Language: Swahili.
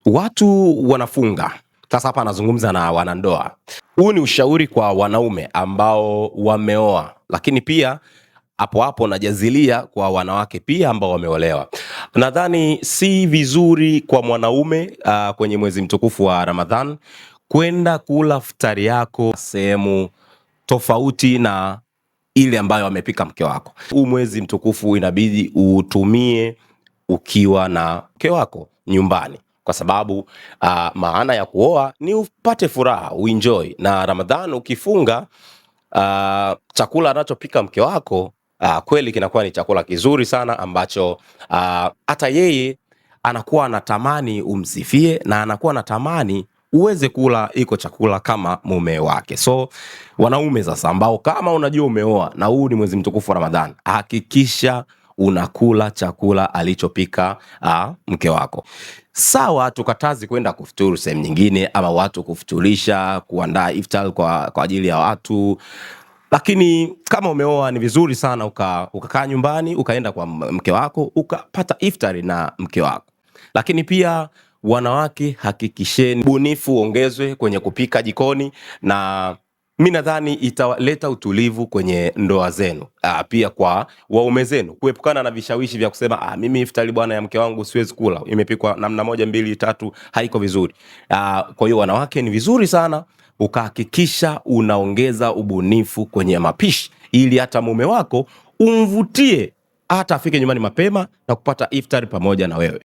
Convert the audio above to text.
Watu wanafunga. Sasa hapa anazungumza na wanandoa. Huu ni ushauri kwa wanaume ambao wameoa, lakini pia hapo hapo najazilia kwa wanawake pia ambao wameolewa. Nadhani si vizuri kwa mwanaume kwenye mwezi mtukufu wa Ramadhan kwenda kula futari yako sehemu tofauti na ile ambayo amepika mke wako. Huu mwezi mtukufu inabidi utumie ukiwa na mke wako nyumbani, kwa sababu maana ya kuoa ni upate furaha, uenjoy. Na Ramadhan ukifunga, chakula anachopika mke wako kweli kinakuwa ni chakula kizuri sana ambacho hata yeye anakuwa anatamani umsifie na anakuwa anatamani uweze kula iko chakula kama mume wake. So wanaume sasa ambao kama unajua umeoa na huu ni mwezi mtukufu wa Ramadhan, hakikisha unakula chakula alichopika mke wako. Sawa, tukatazi kwenda kufuturu sehemu nyingine ama watu kufuturisha, kuandaa iftar kwa ajili ya watu. Lakini kama umeoa ni vizuri sana ukakaa nyumbani, ukaenda kwa mke wako, ukapata iftari na mke wako. Lakini pia wanawake, hakikisheni bunifu ongezwe kwenye kupika jikoni, na mimi nadhani italeta utulivu kwenye ndoa zenu. Pia kwa waume zenu kuepukana na vishawishi vya kusema mimi iftari bwana ya mke wangu siwezi kula, imepikwa namna moja mbili tatu, haiko vizuri. Kwa hiyo wanawake, ni vizuri sana ukahakikisha unaongeza ubunifu kwenye mapishi, ili hata mume wako umvutie hata afike nyumbani mapema na kupata iftari pamoja na wewe.